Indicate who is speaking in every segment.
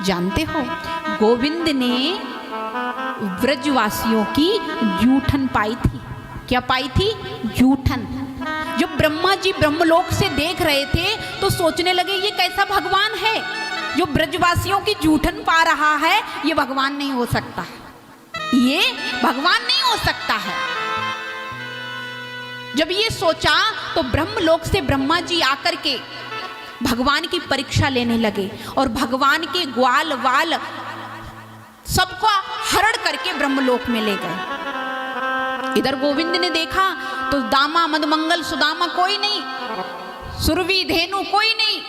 Speaker 1: जानते हो, गोविंद ने व्रजवासियों की जूठन पाई थी। क्या पाई थी? जूठन। जब ब्रह्मा जी ब्रह्मलोक से देख रहे थे तो सोचने लगे ये कैसा भगवान है जो ब्रजवासियों की जूठन पा रहा है, ये भगवान नहीं हो सकता, ये भगवान नहीं हो सकता है। जब ये सोचा तो ब्रह्मलोक से ब्रह्मा जी आकर के भगवान की परीक्षा लेने लगे और भगवान के ग्वाल वाल सबको हरण करके ब्रह्मलोक में ले गए। इधर गोविंद ने देखा तो दामा मदमंगल सुदामा कोई नहीं, सुरभि धेनु कोई नहीं,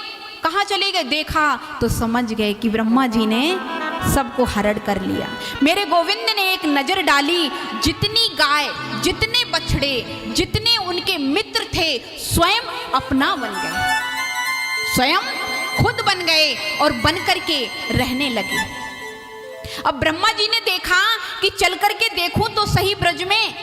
Speaker 1: कहाँ चले गए? देखा तो समझ गए कि ब्रह्मा जी ने सबको हरण कर लिया। मेरे गोविंद ने एक नजर डाली, जितनी गाय, जितने बछड़े, जितने उनके मित्र थे स्वयं अपना बन गए, स्वयं खुद बन गए और बन करके रहने लगे। अब ब्रह्मा जी ने देखा कि चल करके देखूं तो सही ब्रज में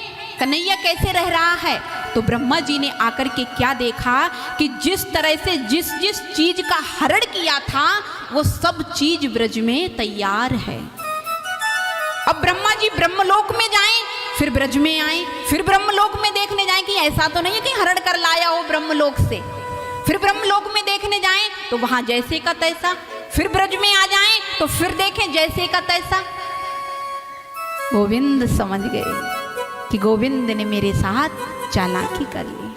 Speaker 1: कन्हैया कैसे रह रहा है। तो ब्रह्मा जी ने आकर के क्या देखा कि जिस तरह से जिस जिस चीज का हरण किया था वो सब चीज ब्रज में तैयार है। अब ब्रह्मा जी ब्रह्मलोक में जाएं, फिर ब्रज में आए, फिर ब्रह्मलोक में देखने जाएं कि ऐसा तो नहीं है कि हरण कर लाया हो ब्रह्मलोक से, फिर ब्रह्मलोक में देखने जाएं तो वहां जैसे का तैसा, फिर ब्रज में आ जाएं तो फिर देखें जैसे का तैसा। गोविंद समझ गए कि गोविंद ने मेरे साथ चालाकी कर ली।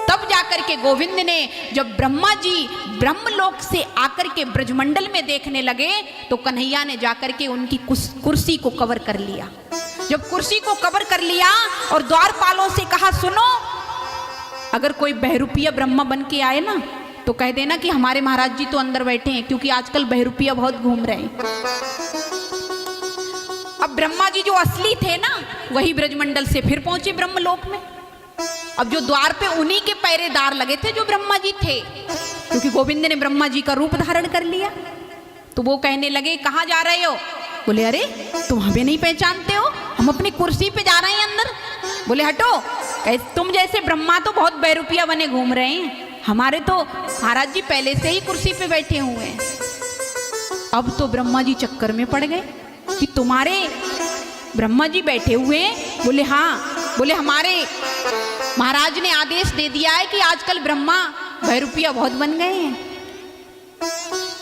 Speaker 1: तब जाकर के गोविंद ने, जब ब्रह्मा जी ब्रह्मलोक से आकर के ब्रजमंडल में देखने लगे तो कन्हैया ने जाकर के उनकी कुर्सी को कवर कर लिया। जब कुर्सी को कवर कर लिया और द्वारपालों से कहा, सुनो, अगर कोई बहरूपिया ब्रह्मा बन के आए ना तो कह देना कि हमारे महाराज जी तो अंदर बैठे हैं, क्योंकि आजकल बहरूपिया बहुत घूम रहे हैं। अब ब्रह्मा जी जो असली थे ना वही ब्रजमंडल से फिर पहुंचे ब्रह्मलोक में। अब जो द्वार पे उन्हीं के पहरेदार लगे थे जो ब्रह्मा जी थे, क्योंकि गोविंद ने ब्रह्मा जी का रूप धारण कर लिया। तो वो कहने लगे, कहाँ जा रहे हो? बोले, अरे तुम हमें नहीं पहचानते हो, हम अपनी कुर्सी पे जा रहे हैं अंदर। बोले, हटो, तुम जैसे ब्रह्मा तो बहुत बहरूपिया बने घूम रहे हैं, हमारे तो महाराज जी पहले से ही कुर्सी पे बैठे हुए हैं। अब तो ब्रह्मा जी चक्कर में पड़ गए कि तुम्हारे ब्रह्मा जी बैठे हुए हैं? बोले, हाँ। बोले, हमारे महाराज ने आदेश दे दिया है कि आजकल ब्रह्मा बहरूपिया बहुत बन गए हैं।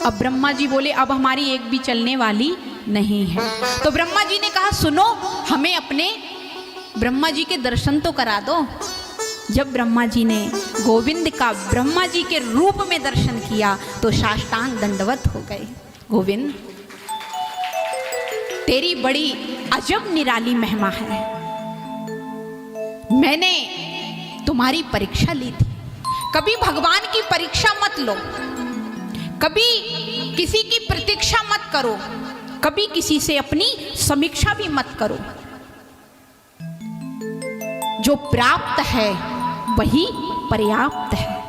Speaker 1: अब ब्रह्मा जी बोले, अब हमारी एक भी चलने वाली नहीं है। तो ब्रह्मा जी ने कहा, सुनो, हमें अपने ब्रह्मा जी के दर्शन तो करा दो। जब ब्रह्मा जी ने गोविंद का ब्रह्मा जी के रूप में दर्शन किया तो साष्टांग दंडवत हो गए। गोविंद, तेरी बड़ी अजब निराली महिमा है। मैंने तुम्हारी परीक्षा ली थी। कभी भगवान की परीक्षा मत लो, कभी किसी की प्रतीक्षा मत करो, कभी किसी से अपनी समीक्षा भी मत करो। जो प्राप्त है वही पर्याप्त है।